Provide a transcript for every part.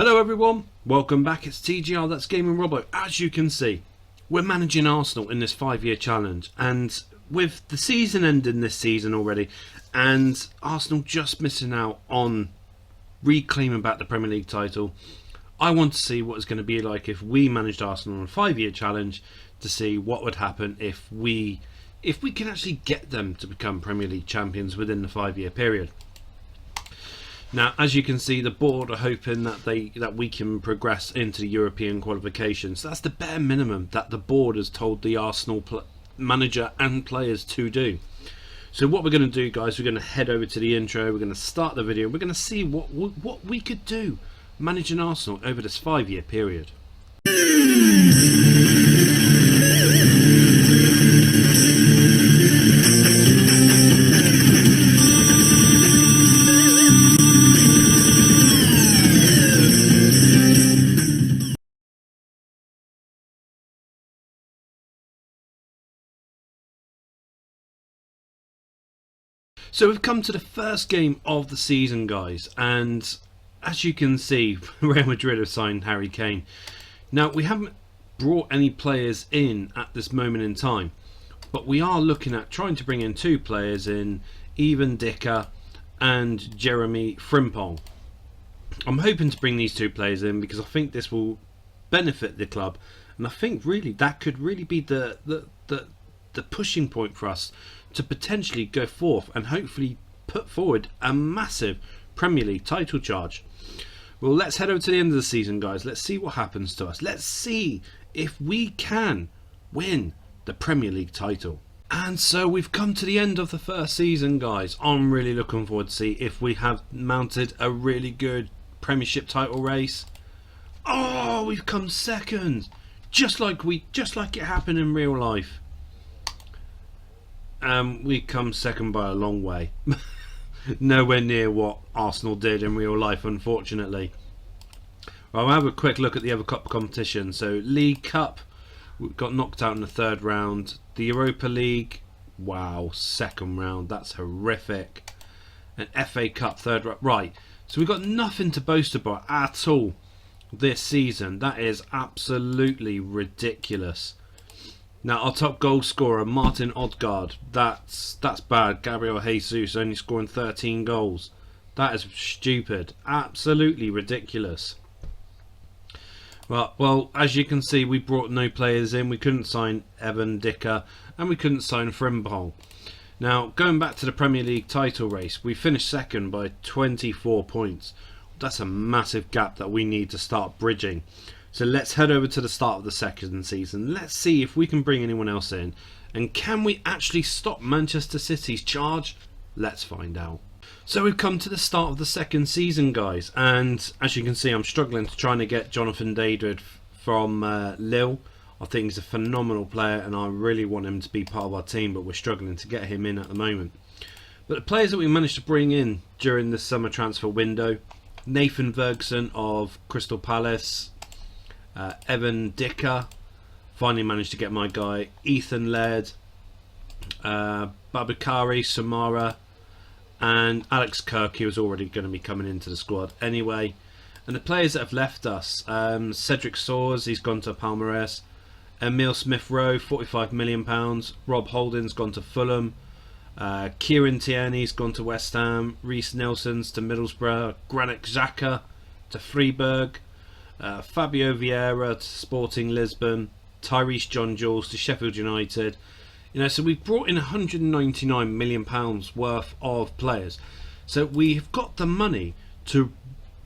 Hello everyone, welcome back. It's TGR, that's Gaming Robo. As you can see, we're managing Arsenal in this 5-year challenge, and with the season ending this season already, and Arsenal just missing out on reclaiming back the Premier League title, I want to see what it's going to be like if we managed Arsenal on a 5-year challenge, to see what would happen if we can actually get them to become Premier League champions within the 5-year period. Now, as you can see, the board are hoping that we can progress into the European qualifications. That's the bare minimum that the board has told the Arsenal manager and players to do. So what we're going to do, guys, we're going to head over to the intro. We're going to start the video. We're going to see what we could do managing Arsenal over this 5-year period. So we've come to the first game of the season, guys, and as you can see, Real Madrid have signed Harry Kane. Now, we haven't brought any players in at this moment in time, but we are looking at trying to bring in 2 players in, Ivan Dicker and Jeremy Frimpong. I'm hoping to bring these 2 players in because I think this will benefit the club, and I think really that could really be the pushing point for us to potentially go forth and hopefully put forward a massive Premier League title charge. Well, let's head over to the end of the season, guys. Let's see what happens to us. Let's see if we can win the Premier League title. And so we've come to the end of the first season, guys. I'm really looking forward to see if we have mounted a really good Premiership title race. Oh, we've come second, just like it happened in real life. We come second by a long way. Nowhere near what Arsenal did in real life, unfortunately. Well, I'll have a quick look at the other cup competition. So League Cup, we got knocked out in the 3rd round. The Europa League, wow, 2nd round, that's horrific. And FA Cup, 3rd round. Right, so we've got nothing to boast about at all this season. That is absolutely ridiculous. Now, our top goal scorer, Martin Odegaard, that's bad. Gabriel Jesus only scoring 13 goals. That is stupid. Absolutely ridiculous. Well, as you can see, we brought no players in. We couldn't sign Ivan Dicker and we couldn't sign Frimpong. Now, going back to the Premier League title race, we finished 2nd by 24 points. That's a massive gap that we need to start bridging. So let's head over to the start of the 2nd season. Let's see if we can bring anyone else in. And can we actually stop Manchester City's charge? Let's find out. So we've come to the start of the 2nd season, guys. And as you can see, I'm struggling to try to get Jonathan David from Lille. I think he's a phenomenal player and I really want him to be part of our team, but we're struggling to get him in at the moment. But the players that we managed to bring in during the summer transfer window, Nathan Bergson of Crystal Palace, Ivan Dicker, finally managed to get my guy, Ethan Laird, Babakari Samara, and Alex Kirk, who was already going to be coming into the squad anyway. And the players that have left us, Cedric Soares, he's gone to Palmeiras, Emile Smith-Rowe, £45 million, Rob Holding's gone to Fulham, Kieran Tierney's gone to West Ham, Reece Nelson's to Middlesbrough, Granit Xhaka to Freiburg, Fabio Vieira to Sporting Lisbon, Tyrese John-Jules to Sheffield United. You know, so we've brought in £199 million worth of players. So we've got the money to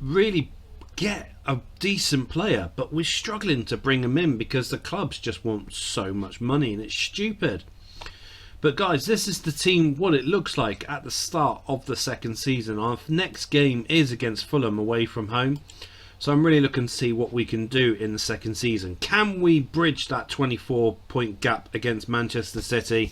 really get a decent player, but we're struggling to bring them in because the clubs just want so much money and it's stupid. But guys, this is the team, what it looks like at the start of the 2nd season. Our next game is against Fulham away from home. So I'm really looking to see what we can do in the 2nd season. Can we bridge that 24-point gap against Manchester City?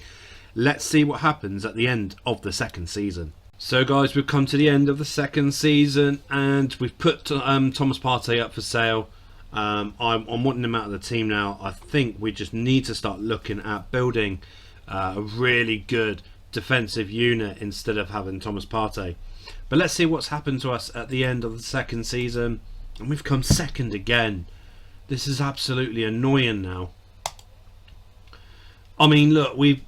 Let's see what happens at the end of the 2nd season. So guys, we've come to the end of the 2nd season and we've put Thomas Partey up for sale. I'm wanting him out of the team now. I think we just need to start looking at building a really good defensive unit instead of having Thomas Partey. But let's see what's happened to us at the end of the 2nd season. And we've come second again. This is absolutely annoying now. I mean, look, we've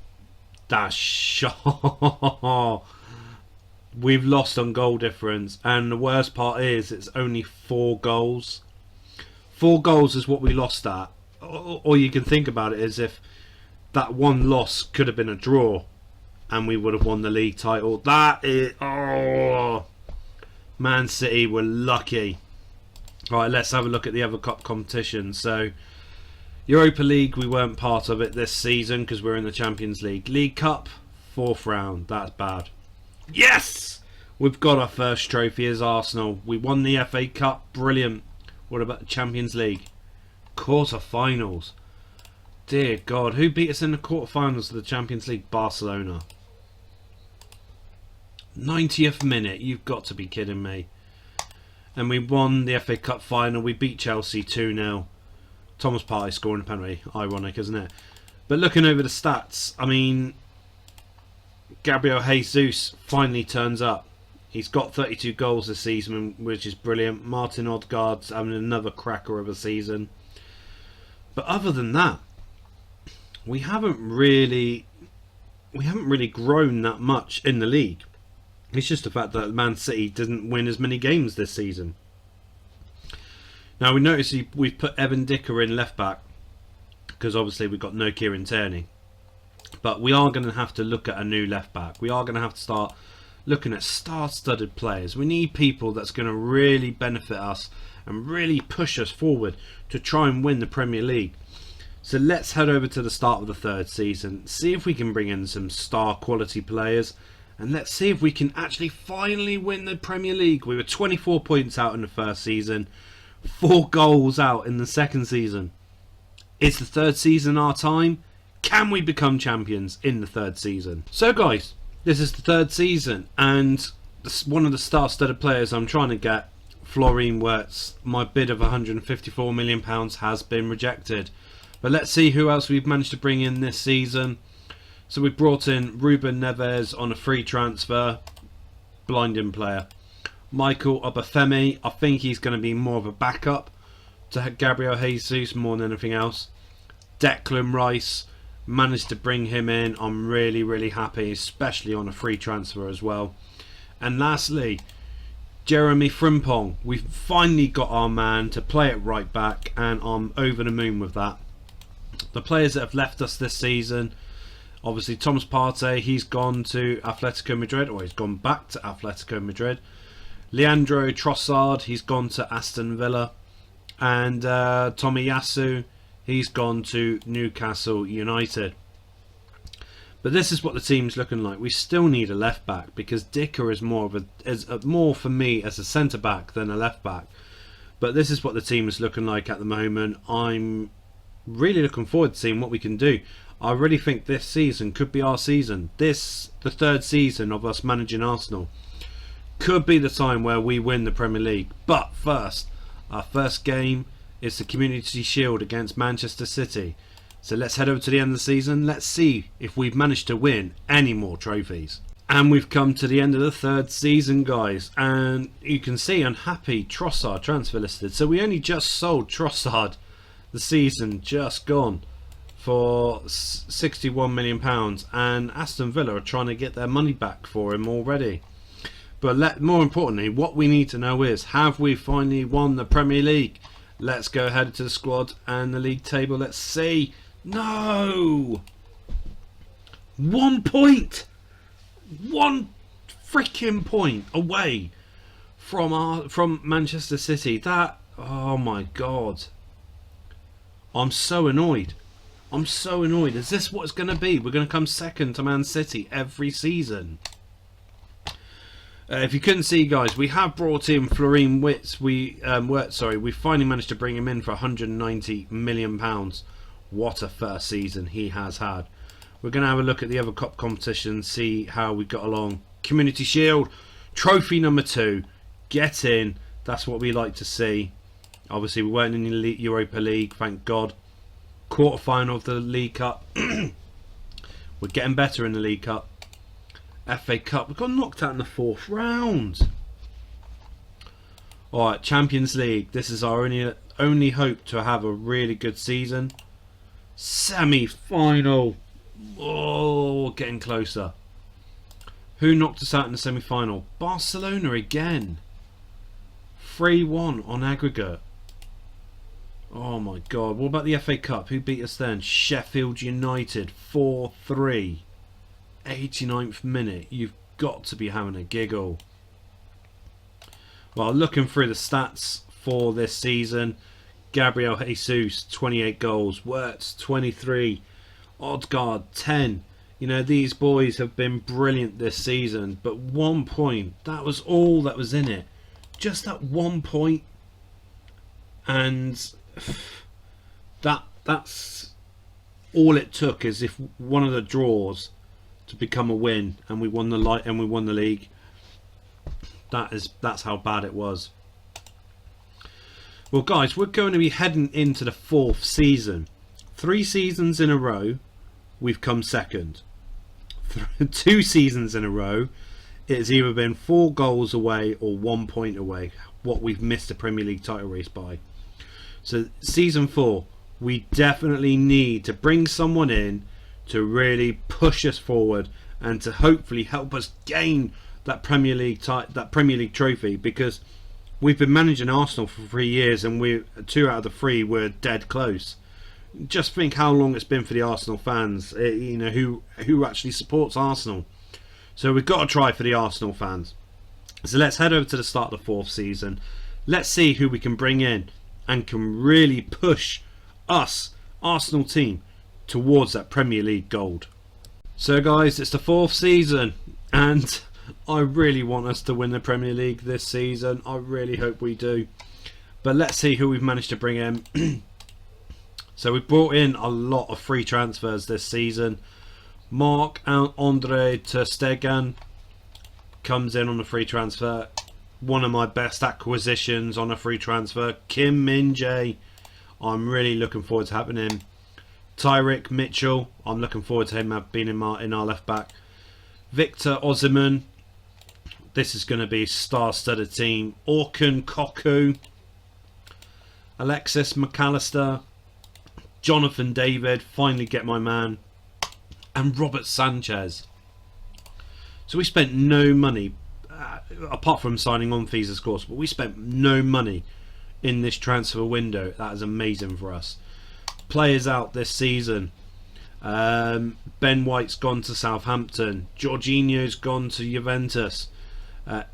lost on goal difference, and the worst part is it's only 4 goals. 4 goals is what we lost at. Or you can think about it as if that one loss could have been a draw and we would have won the league title. That is... Oh, Man City were lucky. Right, let's have a look at the other cup competitions. So, Europa League, we weren't part of it this season because we're in the Champions League. League Cup, 4th round. That's bad. Yes! We've got our first trophy as Arsenal. We won the FA Cup. Brilliant. What about the Champions League? Quarter-finals. Dear God, who beat us in the quarter-finals of the Champions League? Barcelona. 90th minute. You've got to be kidding me. And we won the FA Cup final. We beat Chelsea 2-0. Thomas Partey scoring a penalty. Ironic, isn't it? But looking over the stats, I mean, Gabriel Jesus finally turns up. He's got 32 goals this season, which is brilliant. Martin Odegaard's having another cracker of a season. But other than that, we haven't really grown that much in the league. It's just the fact that Man City didn't win as many games this season. Now we notice we've put Evan Dicker in left back because obviously we've got no Kieran Tierney. But we are going to have to look at a new left back. We are going to have to start looking at star-studded players. We need people that's going to really benefit us and really push us forward to try and win the Premier League. So let's head over to the start of the 3rd season, see if we can bring in some star quality players, and let's see if we can actually finally win the Premier League. We were 24 points out in the 1st season, 4 goals out in the 2nd season. Is the 3rd season our time? Can we become champions in the 3rd season? So guys, this is the 3rd season, and one of the star-studded players I'm trying to get, Florine Wirtz, my bid of £154 million has been rejected. But let's see who else we've managed to bring in this season. So we've brought in Ruben Neves on a free transfer. Blinding player. Michael Obafemi. I think he's going to be more of a backup to Gabriel Jesus more than anything else. Declan Rice. Managed to bring him in. I'm really, really happy. Especially on a free transfer as well. And lastly, Jeremy Frimpong. We've finally got our man to play it right back. And I'm over the moon with that. The players that have left us this season, obviously Thomas Partey, he's gone to Atletico Madrid, or he's gone back to Atletico Madrid. Leandro Trossard, he's gone to Aston Villa. And Tomiyasu, he's gone to Newcastle United. But this is what the team's looking like. We still need a left back because Dicker is more for me as a centre back than a left back. But this is what the team is looking like at the moment. I'm really looking forward to seeing what we can do. I really think this season could be our season. The 3rd season of us managing Arsenal, could be the time where we win the Premier League. But first, our first game is the Community Shield against Manchester City. So let's head over to the end of the season. Let's see if we've managed to win any more trophies. And we've come to the end of the 3rd season, guys. And you can see unhappy Trossard transfer listed. So we only just sold Trossard. The season just gone for £61 million, and Aston Villa are trying to get their money back for him already. But more importantly, what we need to know is, have we finally won the Premier League? Let's go ahead to the squad and the league table. Let's see. No! 1 point! 1 freaking point away from Manchester City. That, oh my God. I'm so annoyed. I'm so annoyed. Is this what it's going to be? We're going to come second to Man City every season. If you couldn't see, guys, we have brought in Florine Wirtz. We finally managed to bring him in for £190 million. What a first season he has had. We're going to have a look at the other cup competitions, see how we got along. Community Shield, trophy number 2. Get in. That's what we like to see. Obviously, we weren't in the Europa League, thank God. Quarter-final of the League Cup. We're getting better in the League Cup. FA Cup, we got knocked out in the 4th round. Alright, Champions League. This is our only hope to have a really good season. Semi-final. Oh, getting closer. Who knocked us out in the semi-final? Barcelona again. 3-1 on aggregate. Oh my god. What about the FA Cup? Who beat us then? Sheffield United 4-3. 89th minute. You've got to be having a giggle. Well, looking through the stats for this season, Gabriel Jesus 28 goals, Wirtz 23, Odegaard 10. You know, these boys have been brilliant this season, but 1 point, that was all that was in it. Just that 1 point, and that's all it took. Is if one of the draws to become a win, and we won the league. That's how bad it was. Well, guys, we're going to be heading into the 4th season. 3 seasons in a row, we've come second. 2 seasons in a row, it's either been 4 goals away or 1 point away. What we've missed the Premier League title race by. So, season 4, we definitely need to bring someone in to really push us forward and to hopefully help us gain that Premier League trophy, because we've been managing Arsenal for 3 years and 2 out of the 3 were dead close. Just think how long it's been for the Arsenal fans, you know, who actually supports Arsenal. So we've got to try for the Arsenal fans. So let's head over to the start of the 4th season. Let's see who we can bring in and can really push us, Arsenal team, towards that Premier League gold. So guys, it's the 4th season, and I really want us to win the Premier League this season. I really hope we do. But let's see who we've managed to bring in. So we've brought in a lot of free transfers this season. Marc-Andre ter Stegen comes in on a free transfer. One of my best acquisitions on a free transfer. Kim Min-jae, I'm really looking forward to having him. Tyrick Mitchell, I'm looking forward to him being in our left back. Victor Osimhen, this is going to be a star-studded team. Orkun Koku, Alexis McAllister, Jonathan David, finally get my man, and Robert Sanchez. So we spent no money, apart from signing on fees of course, but we spent no money in this transfer window. That is amazing for us. Players out this season. Ben White's gone to Southampton. Jorginho's gone to Juventus.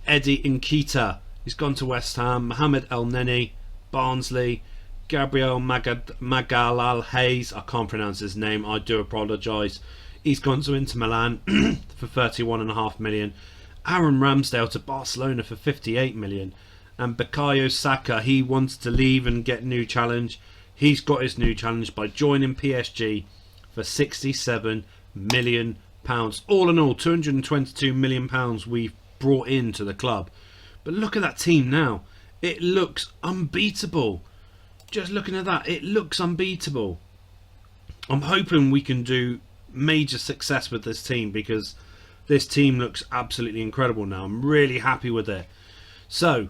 Eddie Nketiah, he's gone to West Ham. Mohamed El Neni, Barnsley. Gabriel Magalhaes, Hayes, I can't pronounce his name, I do apologise. He's gone to Inter Milan for 31.5 million. Aaron Ramsdale to Barcelona for 58 million. And Bukayo Saka, he wants to leave and get a new challenge. He's got his new challenge by joining PSG for £67 million. All in all, £222 million we've brought into the club. But look at that team now. It looks unbeatable. Just looking at that, it looks unbeatable. I'm hoping we can do major success with this team, because this team looks absolutely incredible now. I'm really happy with it. So,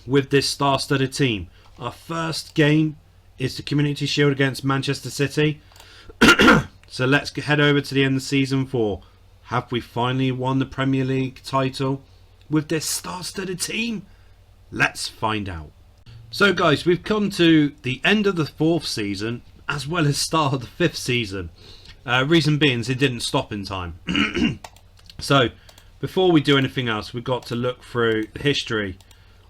with this star-studded team, our first game is the Community Shield against Manchester City. So let's head over to the end of season 4. Have we finally won the Premier League title with this star-studded team? Let's find out. So guys, we've come to the end of the 4th season, as well as start of the 5th season. Reason being, it didn't stop in time. So, before we do anything else, we've got to look through the history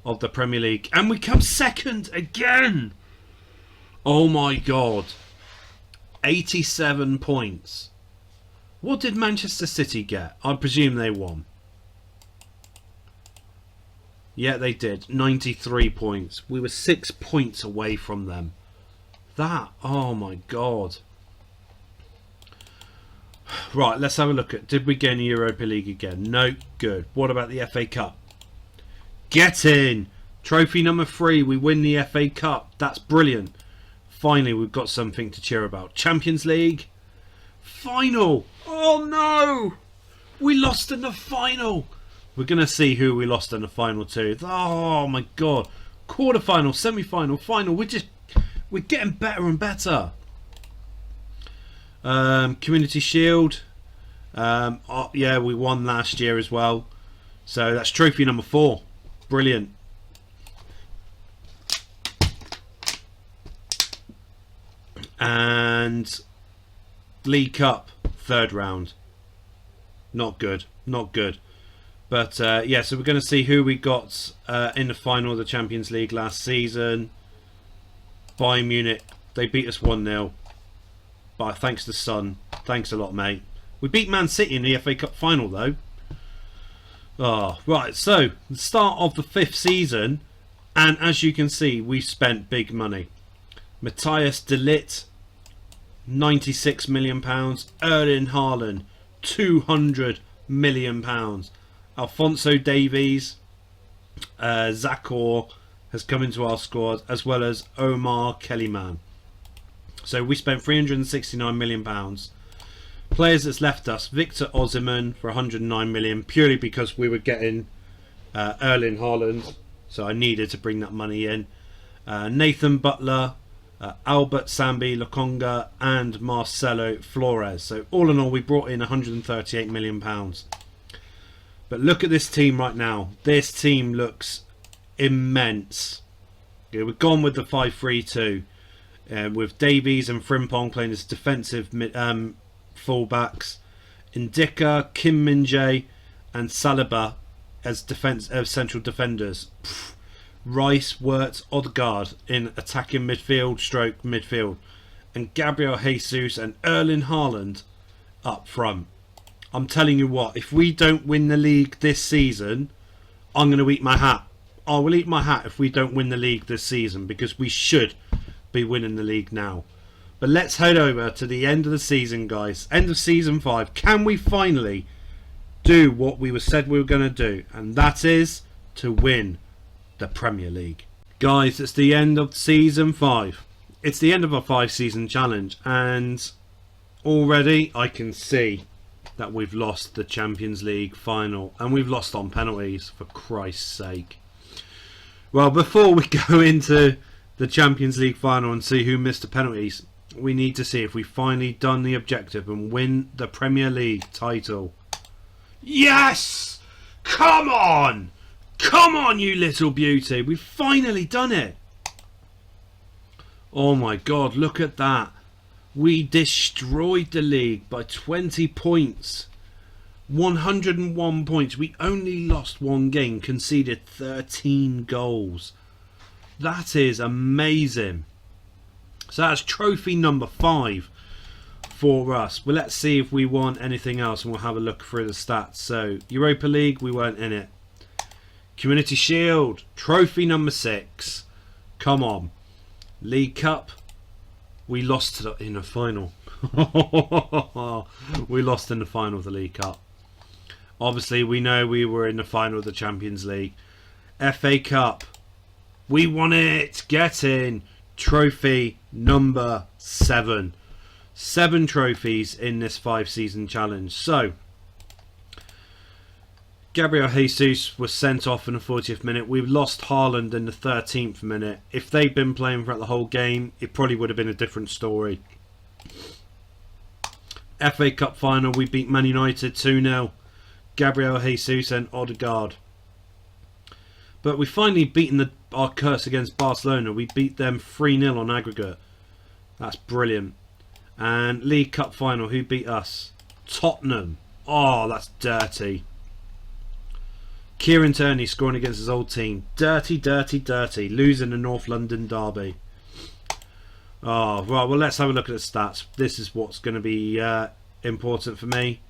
of the Premier League. And we come second again! Oh my god. 87 points. What did Manchester City get? I presume they won. Yeah, they did. 93 points. We were 6 points away from them. That, oh my god. Right, let's have a look at, did we get in the Europa League again? No, good. What about the FA Cup? Get in! Trophy number 3, we win the FA Cup. That's brilliant. Finally, we've got something to cheer about. Champions League. Final! Oh no! We lost in the final! We're going to see who we lost in the final two. Oh my god. Quarter-final, semi-final, final. We're getting better and better. Community Shield. Yeah, we won last year as well. So that's trophy number 4. Brilliant. And League Cup, 3rd round. Not good. Not good. But yeah, so we're going to see who we got in the final of the Champions League last season. Bayern Munich. They beat us 1-0. But thanks to Son. Thanks a lot, mate. We beat Man City in the FA Cup final, though. Oh, right. So, the start of the 5th season. And as you can see, we spent big money. Matthias de Ligt, £96 million. Erling Haaland, £200 million. Alphonso Davies, Zakor has come into our squad, as well as Omar Kellyman. So we spent £369 million. Players that's left us: Victor Osimhen for £109 million, purely because we were getting Erling Haaland, so I needed to bring that money in. Nathan Butler, Albert Sambi Lokonga, and Marcelo Flores. So all in all, we brought in £138 million. But look at this team right now. This team looks immense. Yeah, we've gone with the 5-3-2 with Davies and Frimpong playing as defensive fullbacks, Ndika, Kim Min-jae and Saliba as central defenders. Rice, Wirtz, Odegaard in attacking midfield, and Gabriel Jesus and Erling Haaland up front. I'm telling you what, if we don't win the league this season, I'm going to eat my hat. I will eat my hat if we don't win the league this season, because we should be winning the league now. But let's head over to the end of the season, guys. End of season 5. Can we finally do what we said we were going to do? And that is to win the Premier League. Guys, it's the end of season 5. It's the end of our 5-season challenge. And already I can see that we've lost the Champions League final. And we've lost on penalties, for Christ's sake. Well, before we go into the Champions League final and see who missed the penalties, we need to see if we've finally done the objective and win the Premier League title. Yes! Come on! Come on, you little beauty! We've finally done it! Oh my god, look at that. We destroyed the league by 20 points. 101 points. We only lost 1 game, conceded 13 goals. That is amazing. So that's trophy number 5 for us. Well, let's see if we won anything else, and we'll have a look through the stats. So Europa League, we weren't in it. Community Shield, trophy number 6. Come on. League Cup, we lost in the final. We lost in the final of the League Cup. Obviously, we know we were in the final of the Champions League. FA Cup, we won it. Get in. Trophy number 7. 7 trophies in this 5-season challenge. So, Gabriel Jesus was sent off in the 40th minute. We've lost Haaland in the 13th minute. If they'd been playing throughout the whole game, it probably would have been a different story. FA Cup final, we beat Man United 2-0. Gabriel Jesus and Odegaard. But we finally beaten our curse against Barcelona. We beat them 3-0 on aggregate. That's brilliant. And League Cup final, who beat us? Tottenham. Oh, that's dirty. Kieran Tierney scoring against his old team. Dirty, dirty, dirty. Losing the North London derby. Oh, right. Well, let's have a look at the stats. This is what's going to be important for me.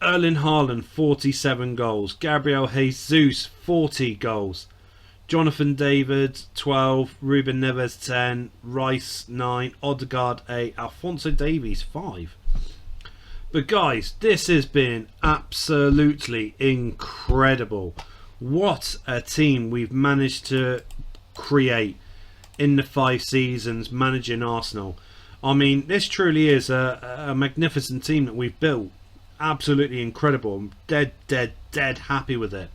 Erling Haaland, 47 goals. Gabriel Jesus, 40 goals. Jonathan David, 12. Ruben Neves, 10. Rice, 9. Odegaard, 8. Alphonso Davies, 5. But guys, this has been absolutely incredible. What a team we've managed to create in the 5 seasons managing Arsenal. I mean, this truly is a magnificent team that we've built. absolutely incredible. I'm dead happy with it.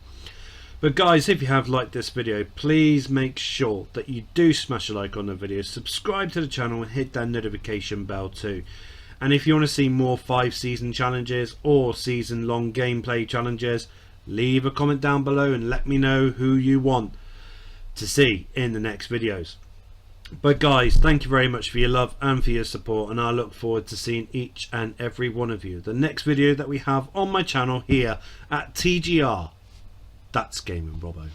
But guys, if you have liked this video, please make sure that you do smash a like on the video, subscribe to the channel and hit that notification bell too. And if you want to see more 5-season challenges or season long gameplay challenges, leave a comment down below and let me know who you want to see in the next videos. But guys, thank you very much for your love and for your support, and I look forward to seeing each and every one of you. The next video that we have on my channel here at TGR, that's Gaming Robo.